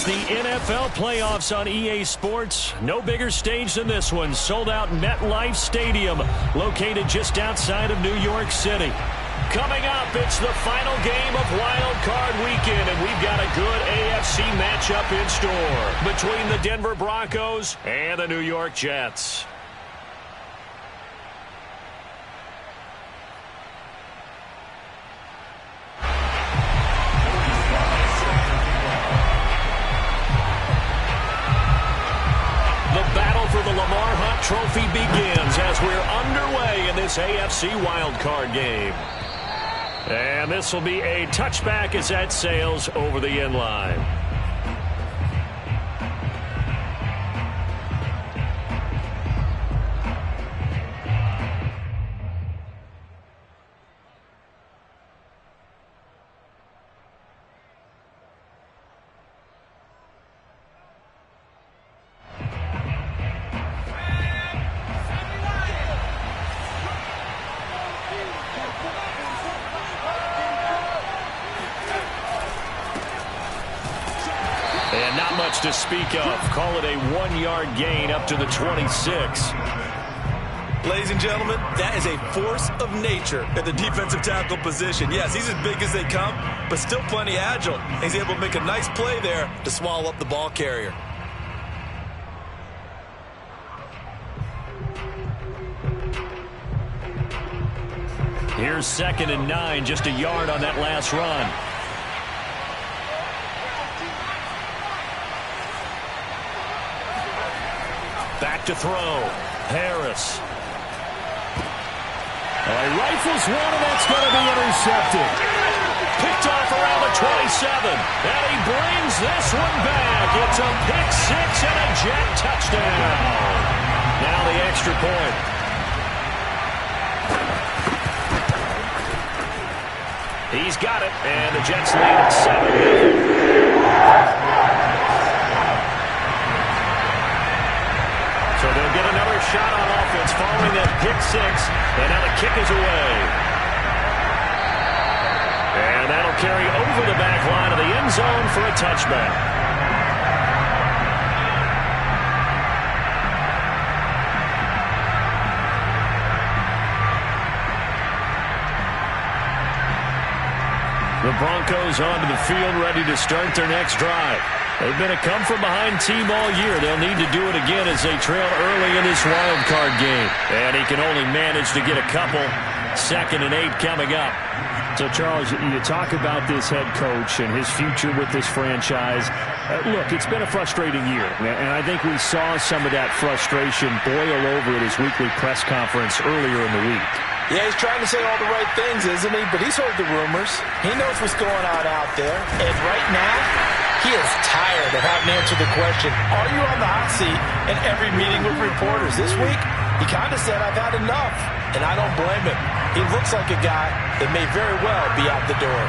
It's the NFL playoffs on EA Sports. No bigger stage than this one. Sold out MetLife Stadium, located just outside of New York City. Coming up, it's the final game of Wild Card Weekend, and we've got a good AFC matchup in store between the Denver Broncos and the New York Jets. The Lamar Hunt Trophy begins as we're underway in this AFC wildcard game. And this will be a touchback as that sails over the end line. To speak of. Call it a 1-yard gain up to the 26. Ladies and gentlemen, that is a force of nature at the defensive tackle position. Yes, he's as big as they come, but still plenty agile. He's able to make a nice play there to swallow up the ball carrier. Here's 2nd and 9, just a yard on that last run. Back to throw. Harris. He rifles one, and that's going to be intercepted. Picked off around the 27. And he brings this one back. It's a pick six and a Jet touchdown. Now the extra point. He's got it, and the Jets lead at 7. So they'll get another shot on offense following that pick six, and now the kick is away. And that'll carry over the back line of the end zone for a touchback. The Broncos onto the field, ready to start their next drive. They've been a come-from-behind team all year. They'll need to do it again as they trail early in this wild card game. And he can only manage to get a couple. 2nd and 8 coming up. So, Charles, you talk about this head coach and his future with this franchise. Look, it's been a frustrating year, and I think we saw some of that frustration boil over at his weekly press conference earlier in the week. Yeah, he's trying to say all the right things, isn't he? But he's heard the rumors. He knows what's going on out there. And right now, he is tired of having to answer the question, are you on the hot seat in every meeting with reporters? This week, he kind of said, I've had enough. And I don't blame him. He looks like a guy that may very well be out the door.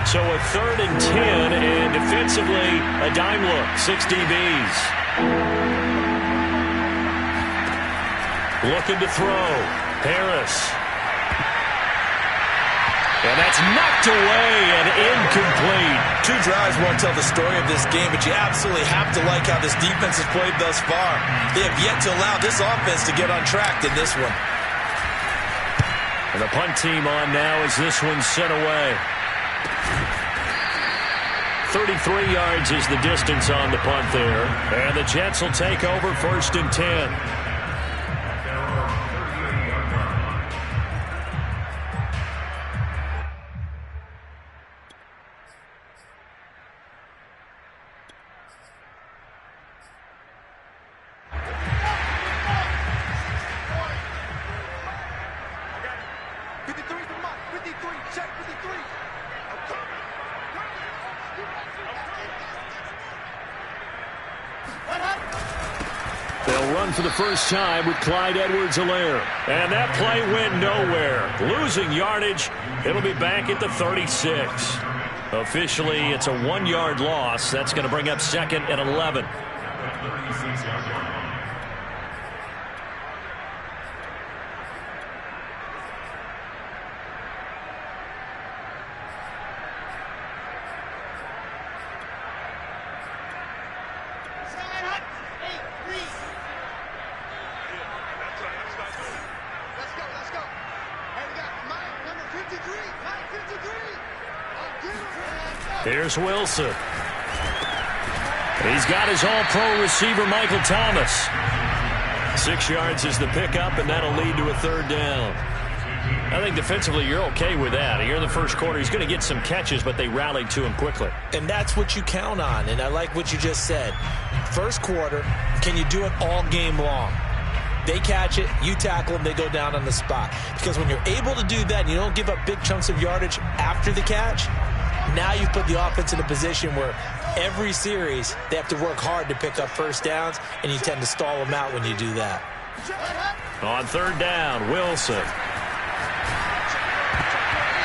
So a 3rd and 10, and defensively, a dime look, 6 DBs. Looking to throw. Harris. And that's knocked away and incomplete. 2 drives won't tell the story of this game, but you absolutely have to like how this defense has played thus far. They have yet to allow this offense to get on track in this one. And the punt team on now as this one's sent away. 33 yards is the distance on the punt there. And the Jets will take over 1st and 10. They'll run for the first time with Clyde Edwards-Helaire. And that play went nowhere. Losing yardage. It'll be back at the 36. Officially, it's a 1-yard loss. That's going to bring up 2nd and 11. Here's Wilson. He's got his all-pro receiver, Michael Thomas. 6 yards is the pickup, and that'll lead to a third down. I think defensively you're okay with that. Here in the first quarter, he's going to get some catches, but they rallied to him quickly. And that's what you count on, and I like what you just said. First quarter, can you do it all game long? They catch it, you tackle them, they go down on the spot. Because when you're able to do that and you don't give up big chunks of yardage after the catch, now you put the offense in a position where every series they have to work hard to pick up first downs, and you tend to stall them out when you do that. On third down, Wilson.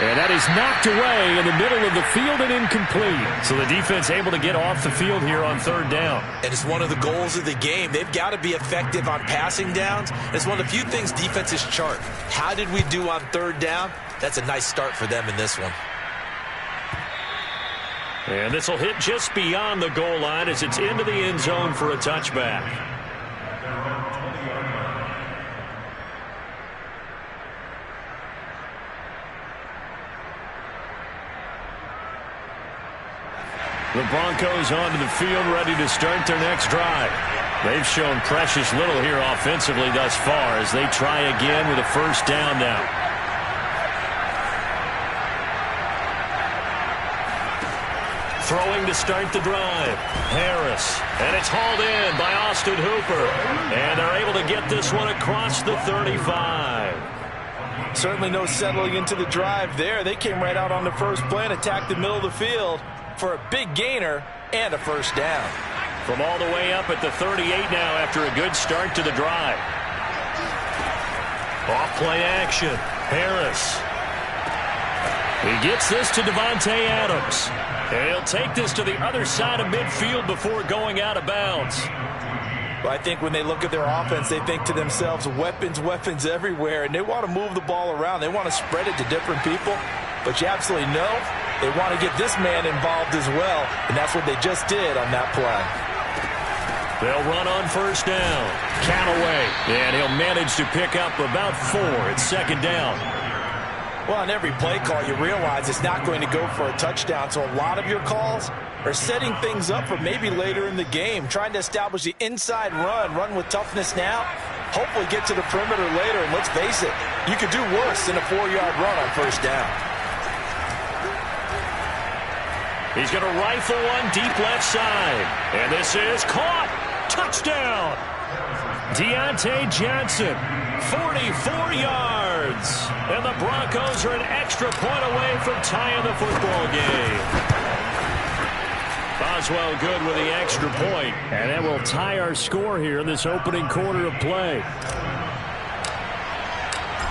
And that is knocked away in the middle of the field and incomplete. So the defense able to get off the field here on third down. And it's one of the goals of the game. They've got to be effective on passing downs. It's one of the few things defenses chart. How did we do on third down? That's a nice start for them in this one. And this will hit just beyond the goal line as it's into the end zone for a touchback. The Broncos onto the field, ready to start their next drive. They've shown precious little here offensively thus far as they try again with a first down now. Throwing to start the drive. Harris. And it's hauled in by Austin Hooper. And they're able to get this one across the 35. Certainly no settling into the drive there. They came right out on the first play and attacked the middle of the field for a big gainer and a first down. From all the way up at the 38 now after a good start to the drive. Off play action. Harris. He gets this to Davante Adams. And he'll take this to the other side of midfield before going out of bounds. Well, I think when they look at their offense, they think to themselves, weapons everywhere, and they want to move the ball around. They want to spread it to different people. But you absolutely know they want to get this man involved as well, and that's what they just did on that play. They'll run on first down. Callaway, and he'll manage to pick up about 4 at second down. Well, on every play call, you realize it's not going to go for a touchdown, so a lot of your calls are setting things up for maybe later in the game, trying to establish the inside run with toughness now, hopefully get to the perimeter later, and let's face it, you could do worse than a 4-yard run on first down. He's going to rifle one deep left side, and this is caught. Touchdown. Deontay Johnson, 44 yards. And the Broncos are an extra point away from tying the football game. Boswell good with the extra point. And that will tie our score here in this opening quarter of play.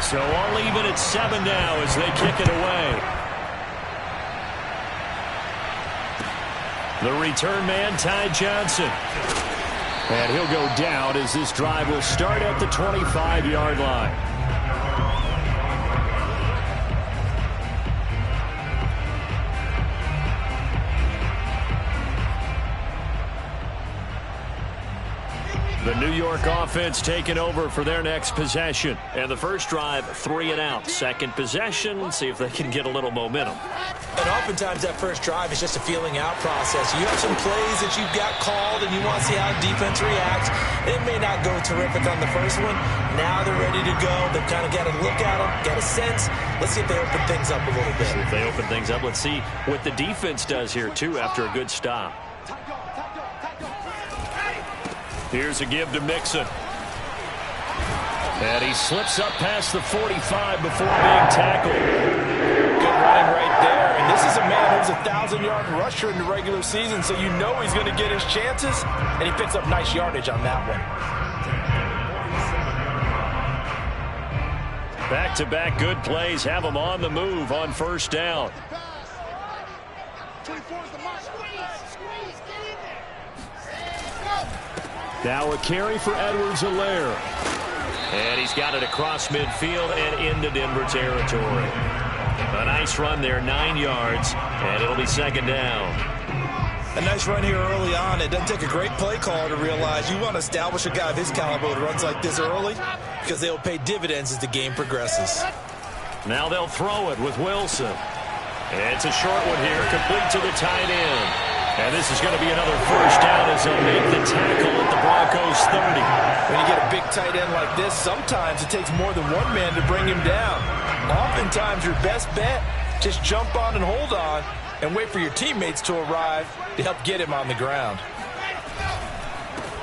So all even at 7 now as they kick it away. The return man, Ty Johnson. And he'll go down as this drive will start at the 25-yard line. The New York offense taking over for their next possession. And the first drive, 3 and out. Second possession, see if they can get a little momentum. And oftentimes that first drive is just a feeling out process. You have some plays that you've got called and you want to see how defense reacts. It may not go terrific on the first one. Now they're ready to go. They've kind of got to look at them, get a sense. Let's see if they open things up a little bit. See if they open things up. Let's see what the defense does here, too, after a good stop. Here's a give to Mixon. And he slips up past the 45 before being tackled. Good running right there. And this is a man who's a 1,000-yard rusher in the regular season, so you know he's going to get his chances. And he picks up nice yardage on that one. Back-to-back good plays have him on the move on first down. Now a carry for Edwards-Helaire. And he's got it across midfield and into Denver territory. A nice run there, 9 yards, and it'll be second down. A nice run here early on. It doesn't take a great play caller to realize you want to establish a guy of his caliber that runs like this early because they'll pay dividends as the game progresses. Now they'll throw it with Wilson. It's a short one here, complete to the tight end. And this is going to be another first down as they'll make the tackle at the Broncos 30. When you get a big tight end like this, sometimes it takes more than one man to bring him down. Oftentimes your best bet, just jump on and hold on and wait for your teammates to arrive to help get him on the ground.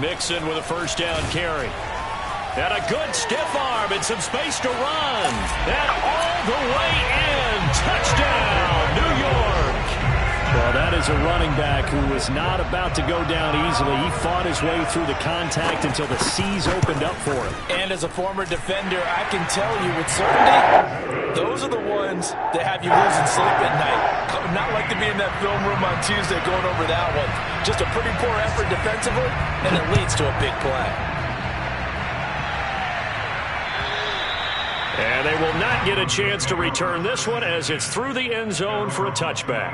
Mixon with a first down carry. And a good stiff arm and some space to run. And all the way in. Touchdown, New York. Well, that is a running back who was not about to go down easily. He fought his way through the contact until the seas opened up for him. And as a former defender, I can tell you with certainty, those are the ones that have you losing sleep at night. Not like to be in that film room on Tuesday going over that one. Just a pretty poor effort defensively, and it leads to a big play. And they will not get a chance to return this one as it's through the end zone for a touchback.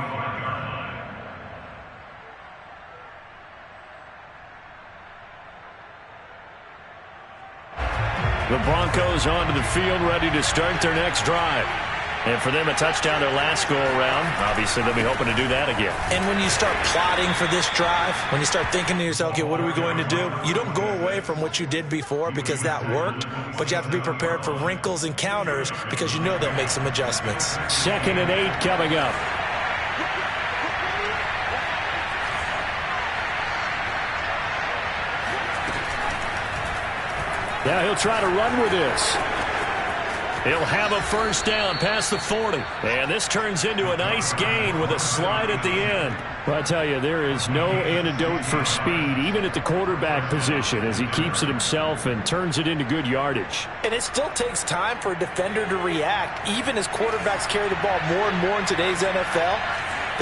The Broncos onto the field, ready to start their next drive. And for them, a touchdown their last go-around. Obviously, they'll be hoping to do that again. And when you start plotting for this drive, when you start thinking to yourself, okay, what are we going to do? You don't go away from what you did before because that worked, but you have to be prepared for wrinkles and counters because you know they'll make some adjustments. 2nd and 8 coming up. Now he'll try to run with this. He'll have a first down past the 40. And this turns into a nice gain with a slide at the end. Well, I tell you, there is no antidote for speed, even at the quarterback position, as he keeps it himself and turns it into good yardage. And it still takes time for a defender to react, even as quarterbacks carry the ball more and more in today's NFL.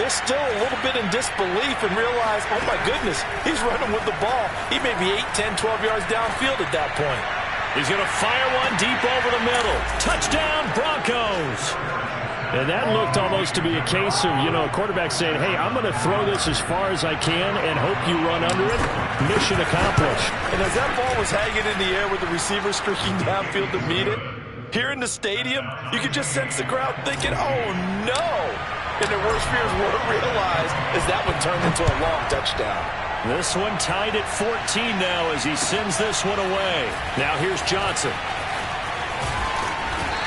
They're still a little bit in disbelief and realize, oh my goodness, he's running with the ball. He may be 8, 10, 12 yards downfield at that point. He's going to fire one deep over the middle. Touchdown, Broncos. And that looked almost to be a case of, a quarterback saying, hey, I'm going to throw this as far as I can and hope you run under it. Mission accomplished. And as that ball was hanging in the air with the receiver streaking downfield to meet it, here in the stadium, you could just sense the crowd thinking, oh, no. And their worst fears were realized as that one turned into a long touchdown. This one tied at 14 now as he sends this one away. Now here's Johnson.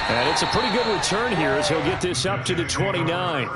And it's a pretty good return here as he'll get this up to the 29.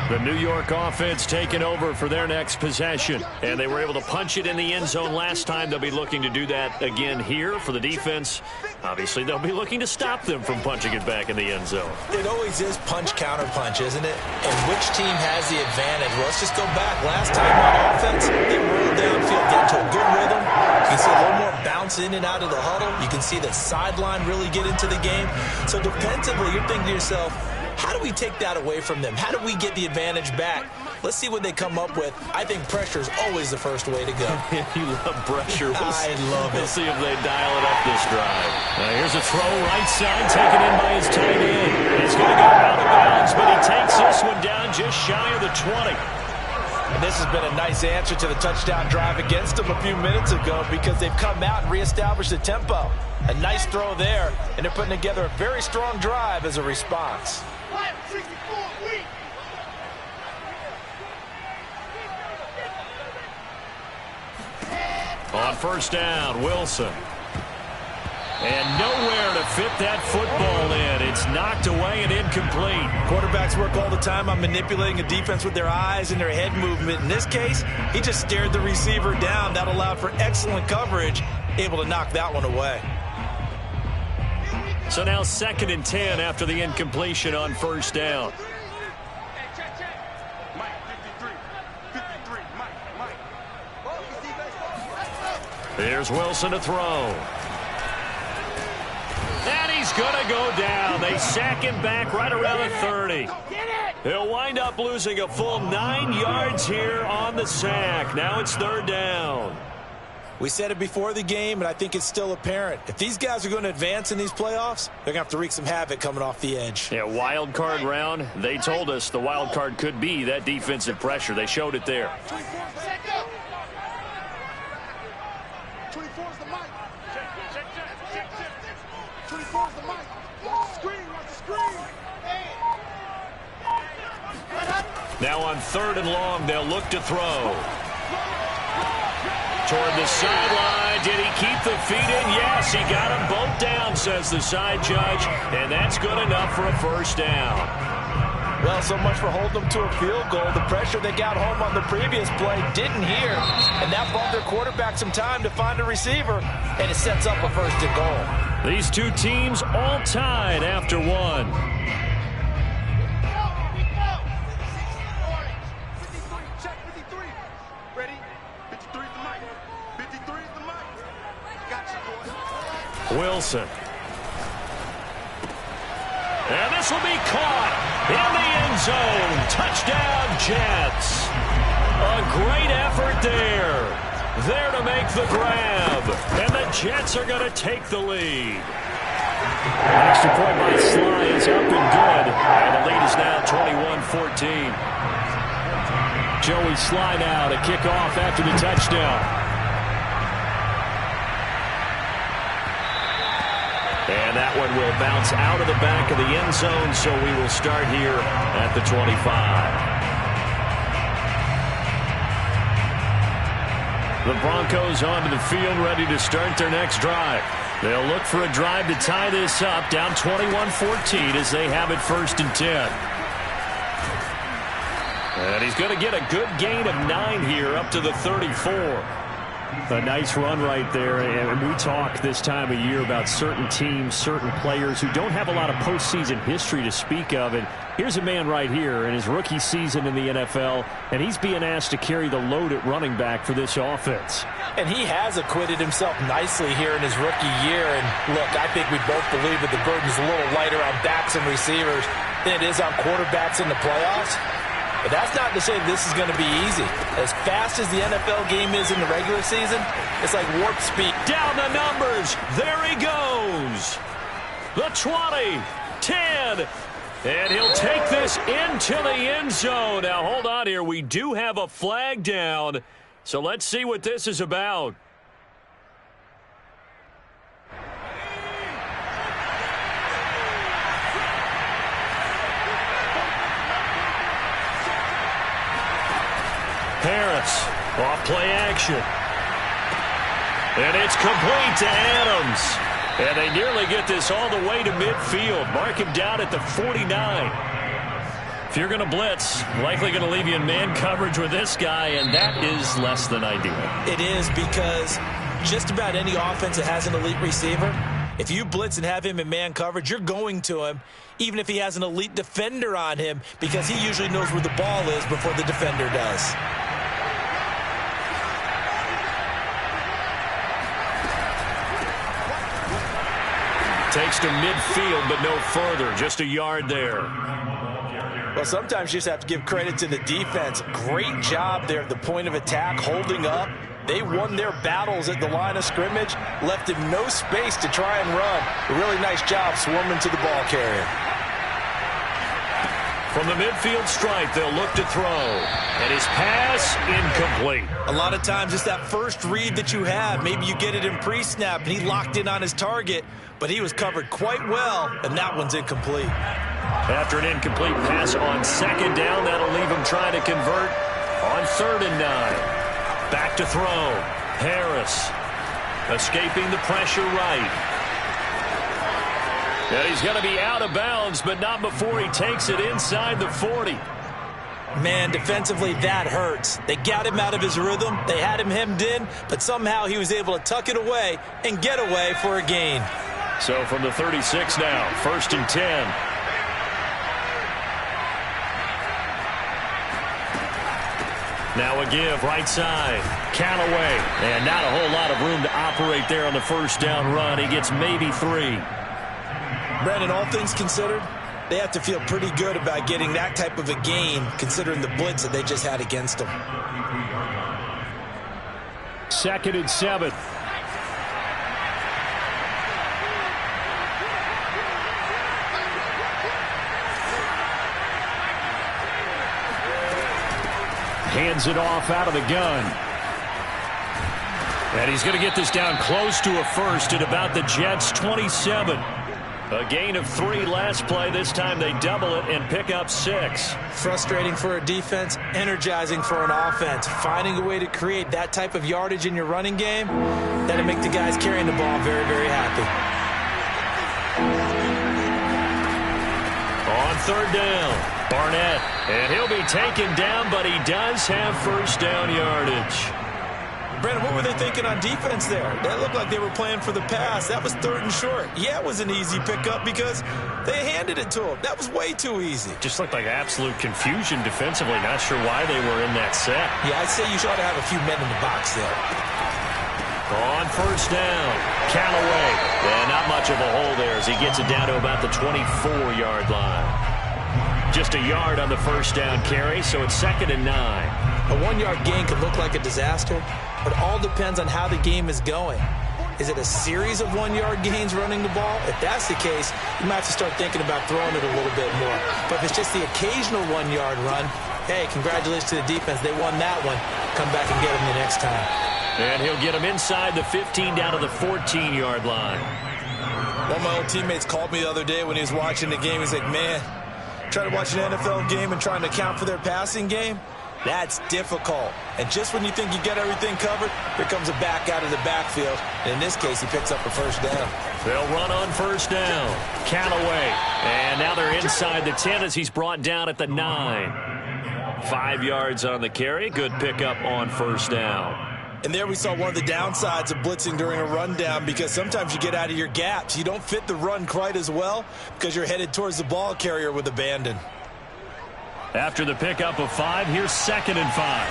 The New York offense taking over for their next possession. And they were able to punch it in the end zone last time. They'll be looking to do that again here for the defense. Obviously, they'll be looking to stop them from punching it back in the end zone. It always is punch-counter-punch, isn't it? And which team has the advantage? Well, let's just go back. Last time on offense, they rolled downfield, get into a good rhythm. You can see a little more bounce in and out of the huddle. You can see the sideline really get into the game. So defensively, you're thinking to yourself, how do we take that away from them? How do we get the advantage back? Let's see what they come up with. I think pressure is always the first way to go. You love pressure. I love it. We'll see if they dial it up this drive. Here's a throw right side taken in by his tight end. He's going to go out of bounds, but he takes this one down just shy of the 20. And this has been a nice answer to the touchdown drive against them a few minutes ago because they've come out and reestablished the tempo. A nice throw there, and they're putting together a very strong drive as a response. On first down, Wilson. And nowhere to fit that football in. It's knocked away and incomplete. Quarterbacks work all the time on manipulating a defense with their eyes and their head movement. In this case, he just stared the receiver down. That allowed for excellent coverage, able to knock that one away. So now 2nd and 10 after the incompletion on first down. Here's Wilson to throw. And he's going to go down. They sack him back right around the 30. He'll wind up losing a full 9 yards here on the sack. Now it's 3rd down. We said it before the game, and I think it's still apparent. If these guys are going to advance in these playoffs, they're going to have to wreak some havoc coming off the edge. Yeah, wild card round. They told us the wild card could be that defensive pressure. They showed it there. 24 is the mic. Check. 24 is the mic. Watch the screen. Now on 3rd and long, they'll look to throw. Toward the sideline. Did he keep the feet in? Yes, he got them both down, says the side judge. And that's good enough for a first down. Well, so much for holding them to a field goal. The pressure they got home on the previous play didn't hear. And that bought their quarterback some time to find a receiver. And it sets up a 1st and goal. These two teams all tied after one. Wilson. And this will be caught in the end zone. Touchdown, Jets. A great effort there. There to make the grab. And the Jets are going to take the lead. Extra point by Sly is up and good. And the lead is now 21-14. Joey Sly now to kick off after the touchdown. And that one will bounce out of the back of the end zone, so we will start here at the 25. The Broncos onto the field, ready to start their next drive. They'll look for a drive to tie this up, down 21-14 as they have it 1st and 10. And he's going to get a good gain of 9 here up to the 34. A nice run right there, and we talk this time of year about certain teams, certain players who don't have a lot of postseason history to speak of, and here's a man right here in his rookie season in the NFL, and he's being asked to carry the load at running back for this offense. And he has acquitted himself nicely here in his rookie year, and look, I think we both believe that the burden's a little lighter on backs and receivers than it is on quarterbacks in the playoffs. But that's not to say this is going to be easy. As fast as the NFL game is in the regular season, it's like warp speed. Down the numbers. There he goes. The 20, 10, and he'll take this into the end zone. Now, hold on here. We do have a flag down, so let's see what this is about. Harris, off play action. And it's complete to Adams. And they nearly get this all the way to midfield. Mark him down at the 49. If you're going to blitz, likely going to leave you in man coverage with this guy, and that is less than ideal. It is, because just about any offense that has an elite receiver, if you blitz and have him in man coverage, you're going to him, even if he has an elite defender on him, because he usually knows where the ball is before the defender does. Takes to midfield, but no further. Just a yard there. Well, sometimes you just have to give credit to the defense. Great job there at the point of attack, holding up. They won their battles at the line of scrimmage, left him no space to try and run. A really nice job swarming to the ball carrier. From the midfield stripe, they'll look to throw. And his pass, incomplete. A lot of times it's that first read that you have. Maybe you get it in pre-snap, and he locked in on his target, but he was covered quite well, and that one's incomplete. After an incomplete pass on 2nd down, that'll leave him trying to convert on 3rd and 9. Back to throw. Harris escaping the pressure right. And he's going to be out of bounds, but not before he takes it inside the 40. Man, defensively, that hurts. They got him out of his rhythm. They had him hemmed in, but somehow he was able to tuck it away and get away for a gain. So from the 36 now, 1st and 10. Now a give, right side. Callaway. And not a whole lot of room to operate there on the 1st down run. He gets maybe 3. Brandon, all things considered, they have to feel pretty good about getting that type of a gain, considering the blitz that they just had against them. 2nd and 7. Hands it off out of the gun. And he's going to get this down close to a first at about the Jets' 27. A gain of 3 last play. This time they double it and pick up 6. Frustrating for a defense, energizing for an offense. Finding a way to create that type of yardage in your running game, that'll make the guys carrying the ball very, very happy. On third down, Barnett. And he'll be taken down, but he does have first down yardage. Brandon, what were they thinking on defense there? That looked like they were playing for the pass. That was 3rd and short. Yeah, it was an easy pickup because they handed it to him. That was way too easy. Just looked like absolute confusion defensively. Not sure why they were in that set. Yeah, I'd say you should have a few men in the box there. On first down, Callaway. And not much of a hole there as he gets it down to about the 24-yard line. Just a yard on the first down carry, so it's 2nd and 9. A 1-yard gain could look like a disaster, but it all depends on how the game is going. Is it a series of 1-yard gains running the ball? If that's the case, you might have to start thinking about throwing it a little bit more. But if it's just the occasional 1-yard run, hey, congratulations to the defense. They won that one. Come back and get them the next time. And he'll get him inside the 15 down to the 14-yard line. One of my old teammates called me the other day when he was watching the game. He's like, man, trying to watch an NFL game and trying to account for their passing game? That's difficult. And just when you think you get everything covered, here comes a back out of the backfield. And in this case, he picks up a first down. They'll run on first down. Callaway. And now they're inside the 10 as he's brought down at the 9. 5 yards on the carry. Good pickup on first down. And there we saw one of the downsides of blitzing during a rundown because sometimes you get out of your gaps. You don't fit the run quite as well because you're headed towards the ball carrier with abandon. After the pickup of 5, here's 2nd and 5.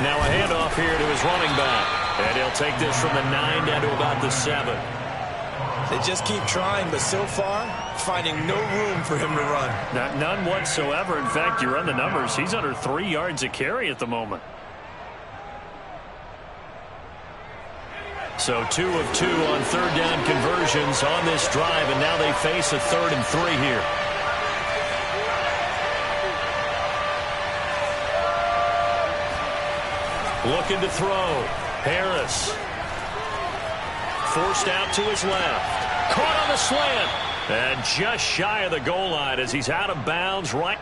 Now a handoff here to his running back. And he'll take this from the 9 down to about the 7. They just keep trying, but so far, finding no room for him to run. None whatsoever. In fact, you run the numbers. He's under 3 yards a carry at the moment. So 2 of 2 on third down conversions on this drive, and now they face a 3rd and 3 here. Looking to throw. Harris. Forced out to his left. Caught on the slant. And just shy of the goal line as he's out of bounds right